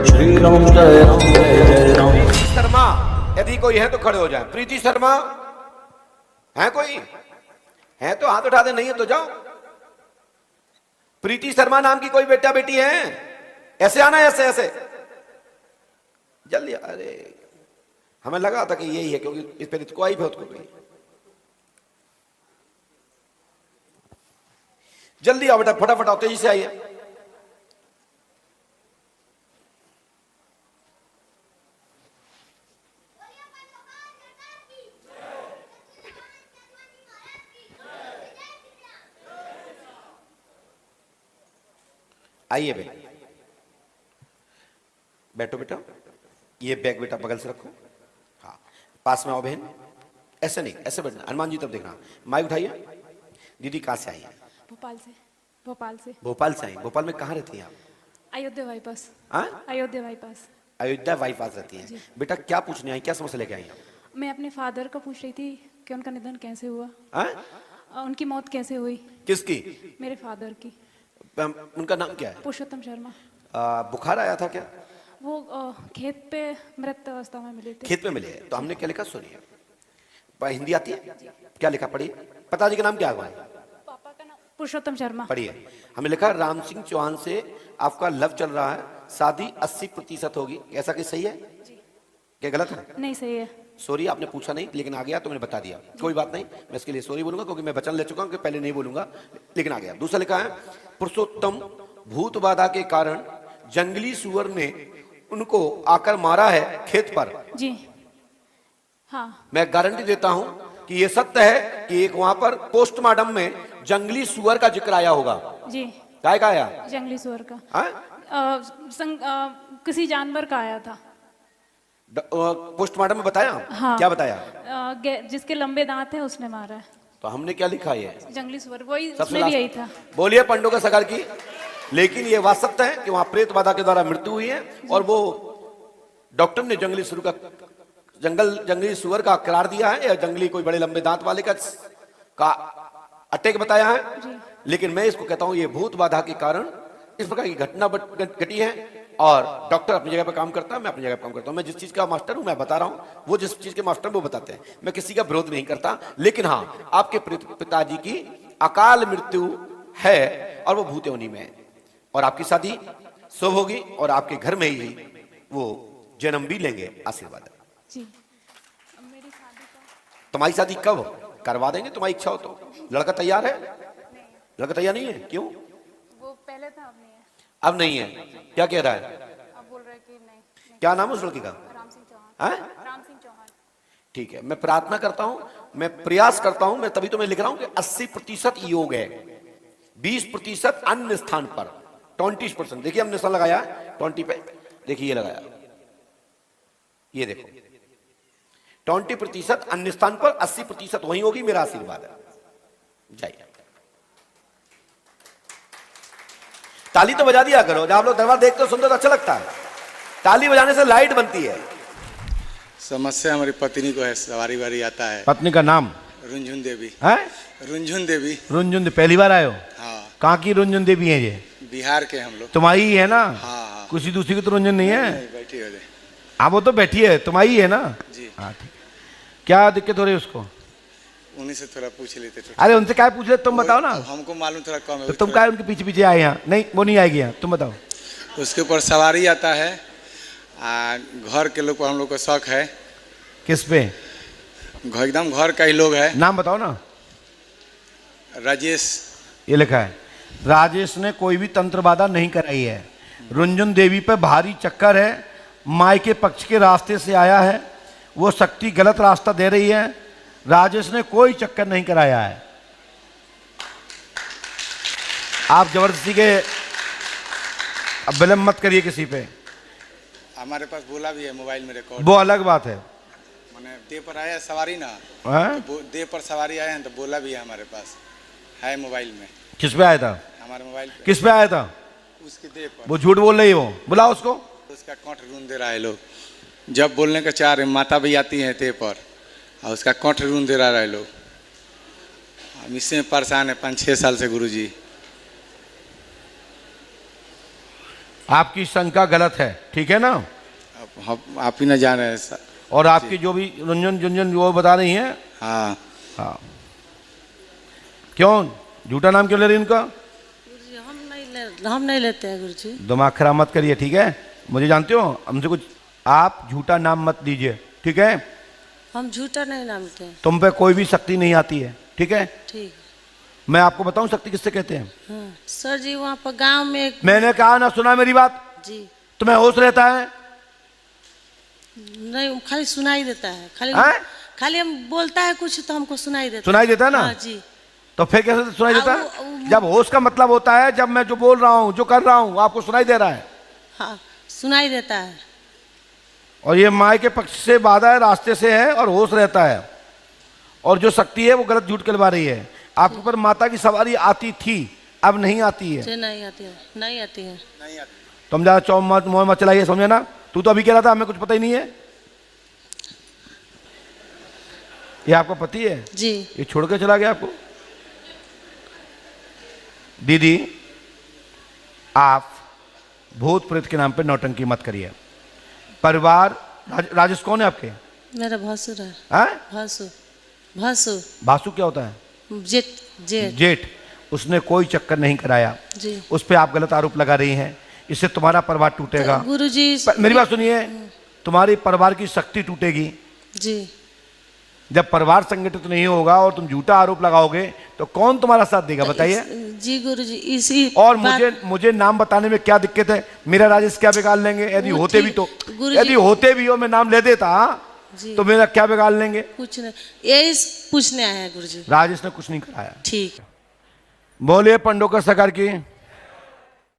श्री राम जय राम जय जय राम। शर्मा यदि कोई है तो खड़े हो जाए। प्रीति शर्मा है कोई? है तो हाथ उठा दे, नहीं है तो जाओ। प्रीति शर्मा नाम की कोई बेटा बेटी है? ऐसे आना, ऐसे ऐसे जल्दी। अरे हमें लगा था कि यही है, क्योंकि इस पर इसको आई बहुत को गई। जल्दी आओ बेटा, फटाफट आओ, तेजी से आइए। आइए बेटा, बैठो बेटा। ये बैग बेटा बगल से रखो। हाँ, पास में आओ बहन। ऐसे नहीं, ऐसे बैठना। हनुमान जी तब देखना। माइक उठाइए। दीदी कहाँ से आई है? भोपाल से। भोपाल से। भोपाल से आई। भोपाल में कहाँ रहती हैं आप? अयोध्या बाईपास। हाँ, अयोध्या बाईपास। अयोध्या बाईपास रहती हैं। बेटा क्या पूछने आई, क्या समस्या लेके आई हैं? मैं अपने फादर को पूछ रही थी कि उनका निधन कैसे हुआ। हाँ? उनकी मौत कैसे हुई? किसकी? मेरे फादर की। उनका नाम क्या है? पुरुषोत्तम शर्मा। बुखार आया था क्या? वो खेत पे मृत अवस्था में मिले थे। खेत में मिले हैं। तो हमने क्या लिखा सुनिए। हिंदी आती है? क्या लिखा पढ़िए। पिताजी का नाम क्या हुआ है? पापा का नाम पुरुषोत्तम शर्मा। पढ़िए। हमने लिखा राम सिंह चौहान से आपका लव चल रहा है, शादी 80% होगी। ऐसा कि सही है? क्या गलत है? नहीं, सही है। सॉरी, आपने पूछा नहीं लेकिन आ गया तो मैंने बता दिया। कोई बात नहीं, मैं इसके लिए सॉरी बोलूंगा, क्योंकि मैं वचन ले चुका हूं कि पहले नहीं बोलूंगा, लेकिन आ गया। दूसरा लिखा है पुरुषोत्तम भूत बाधा के कारण जंगली सुअर ने उनको आकर मारा है खेत पर। जी हाँ। मैं गारंटी देता हूं कि यह सत्य है कि एक वहां पर पोस्टमार्टम में जंगली सुअर का जिक्र आया होगा। जी। काय का आया? जंगली सुअर का। हाँ? किसी जानवर का आया था। पोस्टमार्टम में बताया? हाँ। क्या बताया? जिसके लंबे दांत हैं उसने मारा है। तो हमने क्या लिखा है? जंगली सुअर। वही, सबसे उसमें भी यही था। बोलिए पंडो का सगर की। लेकिन ये बात सत्य है कि वहां प्रेत बाधा के द्वारा मृत्यु हुई है, और वो डॉक्टर ने जंगली सुअर का जंगली सुअर का करार दिया है, या जंगली कोई बड़े लंबे दांत वाले का अटैक बताया है। लेकिन मैं इसको कहता हूं ये भूत बाधा के कारण इस प्रकार की घटना घटी है। और डॉक्टर अपनी जगह पर काम करता है, मैं अपनी जगह पर काम करता हूं। मैं जिस चीज का मास्टर हूं मैं बता रहा हूं, वो जिस चीज के मास्टर वो बताते हैं। मैं किसी का विरोध नहीं करता, लेकिन हाँ, आपके पिताजी की अकाल मृत्यु है और वो भूत योनि में है, और आपकी शादी शुभ होगी, और आपके घर में ही वो जन्म भी लेंगे। आशीर्वाद जी। मेरी शादी का। तुम्हारी शादी कब करवा देंगे? तुम्हारी इच्छा हो तो। लड़का तैयार है? लड़का तैयार नहीं है? क्यों? वो पहले था, अब नहीं है। अब नहीं है? क्या कह रहा है? अब बोल रहे कि नहीं। क्या नाम है उस लड़की का? राम सिंह चौहान। है? राम सिंह चौहान। ठीक है, मैं प्रार्थना करता हूं, मैं प्रयास करता हूं, मैं तभी तो मैं लिख रहा हूं कि 80% योग है, 20% अन्य स्थान पर, 20%। देखिए हमने निशान लगाया 20 पे। देखिए ये लगाया, ये देखो 20% अन्य स्थान पर, 80% वही होगी। मेरा आशीर्वाद है। जाइए, ताली तो बजा दिया करो। जब आप लोग दरबार देखते हो सुनते तो अच्छा लगता है। ताली बजाने से लाइट बनती है। समस्या हमारी पत्नी को है, सवारी वारी आता है। पत्नी का नाम? रुंझुन देवी। है? रुंझुन देवी। रुंझुन देवी पहली बार आए हो? हाँ। कहाँ की रुंझुन देवी है ये? बिहार के हम लोग। तुम्हारी ही है ना? हाँ हाँ। किसी दूसरी की तो रुंझुन नहीं है? नहीं, बैठी हो जाए। हाँ वो तो बैठी है, तुम्हारी है ना? जी। हाँ ठीक। क्या दिक्कत हो रही है उसको? उन्हीं से थोड़ा पूछ लेते तो। अरे उनसे क्या पूछ ले, तुम बताओ ना। हमको मालूम थोड़ा कम है। तो तुम क्या उनके पीछे पीछे आए यहाँ? नहीं वो नहीं आएगी यहाँ, तुम बताओ। उसके ऊपर सवारी आता है। घर के लोग को हम लोग को शौक है। किस पे? एकदम घर का ही लोग है। नाम बताओ ना। राजेश। ये लिखा है राजेश ने कोई भी तंत्र बाधा नहीं कराई है। रुंझुन देवी पे भारी चक्कर है, माई के पक्ष के रास्ते से आया है, वो शक्ति गलत रास्ता दे रही है। राजेश ने कोई चक्कर नहीं कराया है। आप जबरदस्ती के अब विलम्ब मत करिए किसी पे। हमारे पास बोला भी है मोबाइल में रिकॉर्ड। वो अलग बात है। मैंने दे पर आया सवारी ना, तो दे पर सवारी आए हैं तो बोला भी है हमारे पास है मोबाइल में। किस पे आया था? हमारे मोबाइल पे। किस पे आया था? उसके दे पर। वो झूठ बोल रही है, वो बुलाओ उसको। उसका कंठ रून दे रहा है लोग। जब बोलने का चाह रहे, माता भी आती है ते पर और उसका कंठ रून दे रहा है लोग। हम इससे परेशान है 5-6 साल से गुरुजी। आपकी शंका गलत है, ठीक है ना। आप ही ना जान रहे हैं सर। और आपकी जो भी रंजन जुंजन वो बता रही हैं, हाँ हाँ, क्यों झूठा नाम क्यों ले रही उनका? हम नहीं लेते हैं गुरुजी। दिमाग खराब मत करिए, ठीक है। मुझे जानते हो, हमसे कुछ आप झूठा नाम मत दीजिए, ठीक है। हम झूठा नहीं नामते हैं। तुम पे कोई भी शक्ति नहीं आती है, ठीक है। ठीक। मैं आपको बताऊं शक्ति किससे कहते हैं? हाँ। सर जी वहाँ पर गांव में मैंने कहा ना, सुना मेरी बात? जी तुम्हें होश रहता है? नहीं, खाली सुनाई देता है। खाली हम बोलता है कुछ तो हमको सुनाई देता सुनाई देता है ना? हाँ जी। तो फिर कैसे सुनाई देता है? जब होश का मतलब होता है जब मैं जो बोल रहा हूं, जो कर रहा हूं, आपको सुनाई दे रहा है। हाँ, सुनाई देता है। और ये माय के पक्ष से बाधा है, रास्ते से है, और होश रहता है। और जो शक्ति है वो गलत झूठ कहलवा रही है। आपके ऊपर माता की सवारी आती थी, अब नहीं आती है। नहीं आती है, नहीं आती है। तुम ज्यादा चौ मत चलाइए, समझे ना। तू तो अभी कह रहा था हमें कुछ पता ही नहीं है। ये आपका पति है जी। ये छोड़ के चला गया आपको? दीदी, आप भूत प्रेत के नाम पे नौटंकी मत करिए। परिवार राजेश कौन है आपके? मेरा भासुर है। भासु भासु क्या होता है? जेठ। जेठ। जेठ। उसने कोई चक्कर नहीं कराया जी। उस पे आप गलत आरोप लगा रही हैं। इससे तुम्हारा परिवार टूटेगा। तो गुरुजी मेरी बात सुनिए, तुम्हारी परिवार की शक्ति टूटेगी। जी। जब परिवार संगठित नहीं होगा और तुम झूठा आरोप लगाओगे तो कौन तुम्हारा साथ देगा, बताइए। जी गुरुजी, इसी और मुझे नाम बताने में क्या दिक्कत है? मेरा राजेश क्या बिगाड़ लेंगे? यदि होते भी तो, यदि होते भी हो मैं नाम ले देता तो मेरा क्या बिगाड़ लेंगे? कुछ नहीं, यही पूछने आए हैं गुरुजी। राजेश ने कुछ नहीं कराया। ठीक। बोलिए पंडोकर सरकार की।